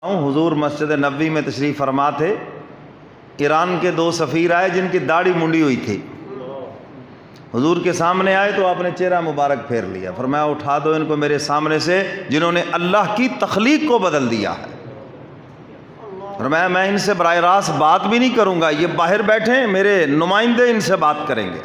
حضور مسجد نبوی میں تشریف فرما تھے. ایران کے 2 سفیر آئے جن کی داڑھی منڈی ہوئی تھی. حضور کے سامنے آئے تو آپ نے چہرہ مبارک پھیر لیا. فرمایا اٹھا دو ان کو میرے سامنے سے جنہوں نے اللہ کی تخلیق کو بدل دیا ہے. فرمایا میں ان سے براہ راست بات بھی نہیں کروں گا, یہ باہر بیٹھے ہیں, میرے نمائندے ان سے بات کریں گے.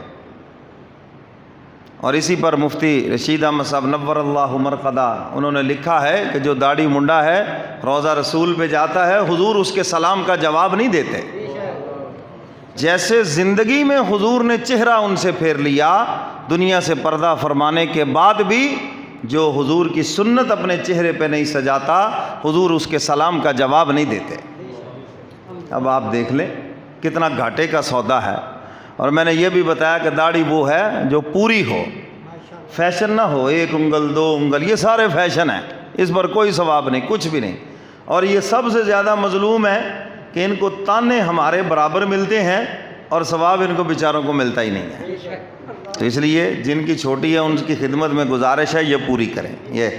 اور اسی پر مفتی رشید احمد صاحب نور اللہ مرقدہ انہوں نے لکھا ہے کہ جو داڑھی منڈا ہے روضہ رسول پہ جاتا ہے, حضور اس کے سلام کا جواب نہیں دیتے. جیسے زندگی میں حضور نے چہرہ ان سے پھیر لیا, دنیا سے پردہ فرمانے کے بعد بھی جو حضور کی سنت اپنے چہرے پہ نہیں سجاتا, حضور اس کے سلام کا جواب نہیں دیتے. اب آپ دیکھ لیں کتنا گھاٹے کا سودا ہے. اور میں نے یہ بھی بتایا کہ داڑھی وہ ہے جو پوری ہو, فیشن نہ ہو, 1 انگل 2 انگل, یہ سارے فیشن ہیں, اس پر کوئی ثواب نہیں, کچھ بھی نہیں. اور یہ سب سے زیادہ مظلوم ہے کہ ان کو تانے ہمارے برابر ملتے ہیں اور ثواب ان کو بیچاروں کو ملتا ہی نہیں ہے. تو اس لیے جن کی چھوٹی ہے ان کی خدمت میں گزارش ہے یہ پوری کریں. یہ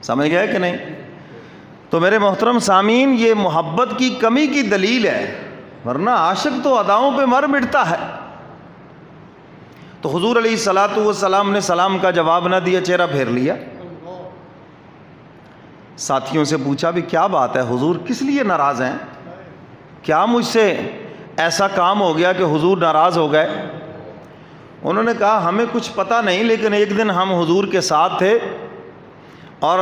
سمجھ گئے کہ نہیں؟ تو میرے محترم سامعین, یہ محبت کی کمی کی دلیل ہے, ورنہ عاشق تو اداؤں پہ مر مٹتا ہے. تو حضور علیہ الصلوۃ والسلام نے سلام کا جواب نہ دیا, چہرہ پھیر لیا. ساتھیوں سے پوچھا بھی کیا بات ہے حضور, کس لیے ناراض ہیں؟ کیا مجھ سے ایسا کام ہو گیا کہ حضور ناراض ہو گئے؟ انہوں نے کہا ہمیں کچھ پتہ نہیں, لیکن ایک دن ہم حضور کے ساتھ تھے اور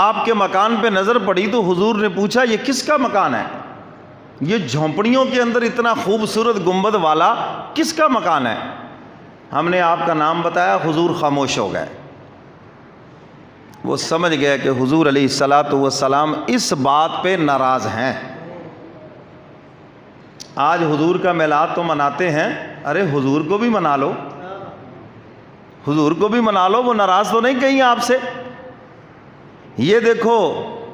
آپ کے مکان پہ نظر پڑی تو حضور نے پوچھا یہ کس کا مکان ہے؟ یہ جھونپڑیوں کے اندر اتنا خوبصورت گنبد والا کس کا مکان ہے؟ ہم نے آپ کا نام بتایا, حضور خاموش ہو گئے. وہ سمجھ گئے کہ حضور علیہ الصلوۃ والسلام اس بات پہ ناراض ہیں. آج حضور کا میلاد تو مناتے ہیں, ارے حضور کو بھی منا لو, حضور کو بھی منا لو, وہ ناراض تو نہیں کہیں آپ سے. یہ دیکھو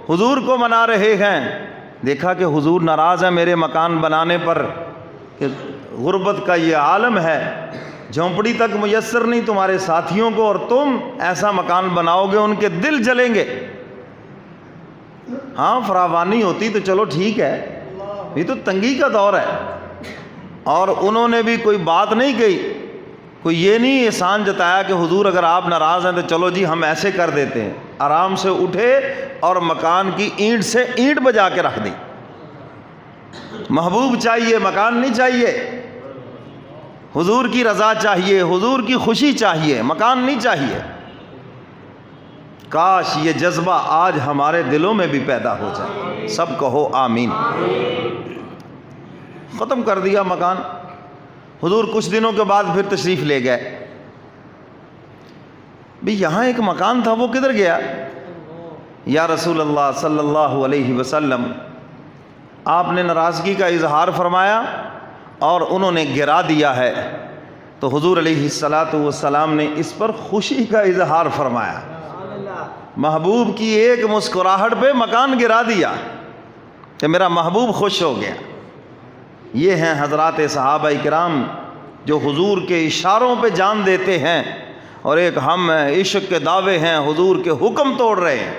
حضور کو منا رہے ہیں, دیکھا کہ حضور ناراض ہیں میرے مکان بنانے پر, کہ غربت کا یہ عالم ہے, جھونپڑی تک میسر نہیں تمہارے ساتھیوں کو, اور تم ایسا مکان بناؤ گے ان کے دل جلیں گے. ہاں فراوانی ہوتی تو چلو ٹھیک ہے, یہ تو تنگی کا دور ہے. اور انہوں نے بھی کوئی بات نہیں کہی, کوئی یہ نہیں احسان جتایا کہ حضور اگر آپ ناراض ہیں تو چلو جی ہم ایسے کر دیتے ہیں. آرام سے اٹھے اور مکان کی اینٹ سے اینٹ بجا کے رکھ دی. محبوب چاہیے, مکان نہیں چاہیے. حضور کی رضا چاہیے, حضور کی خوشی چاہیے, مکان نہیں چاہیے. کاش یہ جذبہ آج ہمارے دلوں میں بھی پیدا ہو جائے. سب کہو آمین. ختم کر دیا مکان. حضور کچھ دنوں کے بعد پھر تشریف لے گئے. بھی یہاں ایک مکان تھا وہ کدھر گیا؟ یا رسول اللہ صلی اللہ علیہ وسلم, آپ نے ناراضگی کا اظہار فرمایا اور انہوں نے گرا دیا ہے. تو حضور علیہ الصلوۃ والسلام نے اس پر خوشی کا اظہار فرمایا. محبوب کی ایک مسکراہٹ پہ مکان گرا دیا کہ میرا محبوب خوش ہو گیا. یہ ہیں حضرات صحابہ کرام جو حضور کے اشاروں پہ جان دیتے ہیں, اور ایک ہم ہیں عشق کے دعوے ہیں, حضور کے حکم توڑ رہے ہیں.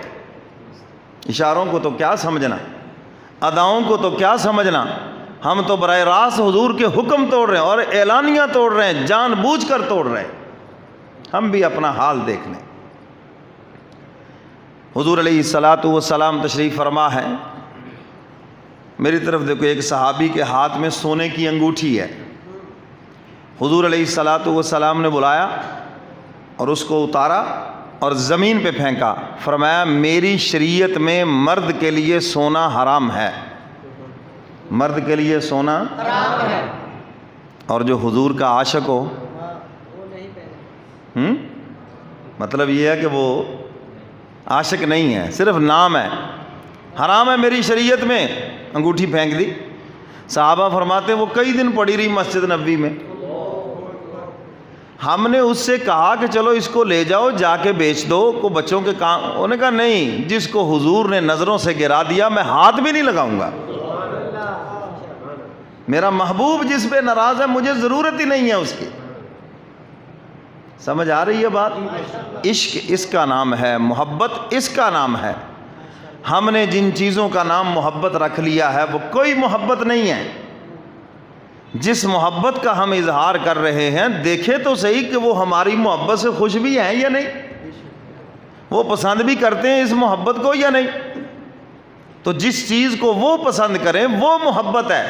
اشاروں کو تو کیا سمجھنا, اداؤں کو تو کیا سمجھنا, ہم تو براہ راست حضور کے حکم توڑ رہے ہیں اور اعلانیہ توڑ رہے ہیں, جان بوجھ کر توڑ رہے ہیں. ہم بھی اپنا حال دیکھ لیں. حضور علیہ الصلوۃ والسلام تشریف فرما ہے. میری طرف دیکھو, ایک صحابی کے ہاتھ میں سونے کی انگوٹھی ہے. حضور علیہ الصلوۃ والسلام نے بلایا اور اس کو اتارا اور زمین پہ پھینکا. فرمایا میری شریعت میں مرد کے لیے سونا حرام ہے, مرد کے لیے سونا حرام ہے. اور جو حضور کا عاشق ہو, مطلب یہ ہے کہ وہ عاشق نہیں ہے, صرف نام ہے, حرام ہے میری شریعت میں. انگوٹھی پھینک دی. صحابہ فرماتے وہ کئی دن پڑی رہی مسجد نبوی میں. ہم نے اس سے کہا کہ چلو اس کو لے جاؤ, جا کے بیچ دو, کو بچوں کے کام. انہوں نے کہا نہیں, جس کو حضور نے نظروں سے گرا دیا میں ہاتھ بھی نہیں لگاؤں گا. میرا محبوب جس پہ ناراض ہے مجھے ضرورت ہی نہیں ہے اس کی. سمجھ آ رہی ہے بات؟ عشق اس کا نام ہے, محبت اس کا نام ہے. ہم نے جن چیزوں کا نام محبت رکھ لیا ہے وہ کوئی محبت نہیں ہے. جس محبت کا ہم اظہار کر رہے ہیں دیکھیں تو صحیح کہ وہ ہماری محبت سے خوش بھی ہیں یا نہیں, وہ پسند بھی کرتے ہیں اس محبت کو یا نہیں. تو جس چیز کو وہ پسند کریں وہ محبت ہے.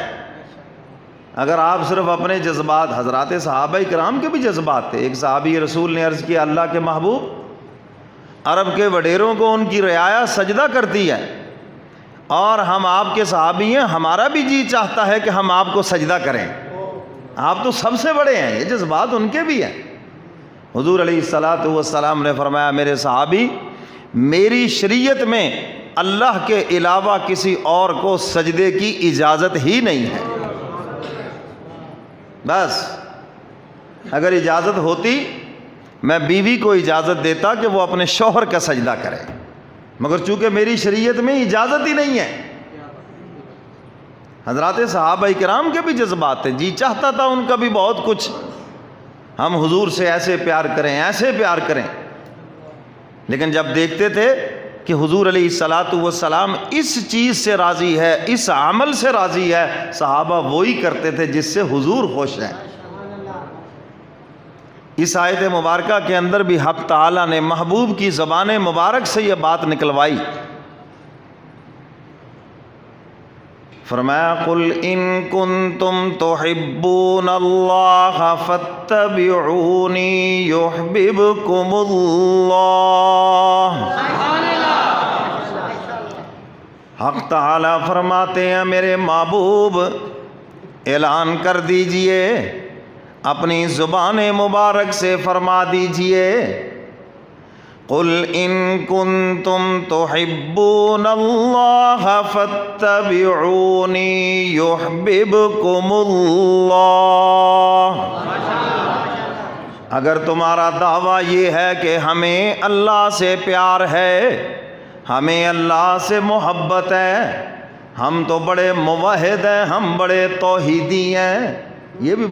اگر آپ صرف اپنے جذبات, حضرات صحابہ کرام کے بھی جذبات تھے. ایک صحابی رسول نے عرض کیا, اللہ کے محبوب, عرب کے وڈیروں کو ان کی رعایا سجدہ کرتی ہے اور ہم آپ کے صحابی ہیں, ہمارا بھی جی چاہتا ہے کہ ہم آپ کو سجدہ کریں, آپ تو سب سے بڑے ہیں. یہ جذبات ان کے بھی ہیں. حضور علیہ الصلوۃ والسلام نے فرمایا, میرے صحابی, میری شریعت میں اللہ کے علاوہ کسی اور کو سجدے کی اجازت ہی نہیں ہے. بس اگر اجازت ہوتی میں بیوی کو اجازت دیتا کہ وہ اپنے شوہر کا سجدہ کرے, مگر چونکہ میری شریعت میں اجازت ہی نہیں ہے. حضرات صحابہ کرام کے بھی جذبات تھے, جی چاہتا تھا ان کا بھی بہت کچھ, ہم حضور سے ایسے پیار کریں, ایسے پیار کریں. لیکن جب دیکھتے تھے کہ حضور علیہ الصلوۃ والسلام اس چیز سے راضی ہے, اس عمل سے راضی ہے, صحابہ وہی کرتے تھے جس سے حضور خوش ہیں. اس آیت مبارکہ کے اندر بھی حق تعالیٰ نے محبوب کی زبان مبارک سے یہ بات نکلوائی. فرمایا, قل ان کنتم تحبون اللہ فاتبعونی یحببکم اللہ. حق تعالیٰ فرماتے ہیں, میرے محبوب اعلان کر دیجئے, اپنی زبان مبارک سے فرما دیجئے, قل ان کنتم تحبون اللہ فاتبعونی یحببکم اللہ. اگر تمہارا دعویٰ یہ ہے کہ ہمیں اللہ سے پیار ہے, ہمیں اللہ سے محبت ہے, ہم تو بڑے موحد ہیں, ہم بڑے توحیدی ہیں, یہ بھی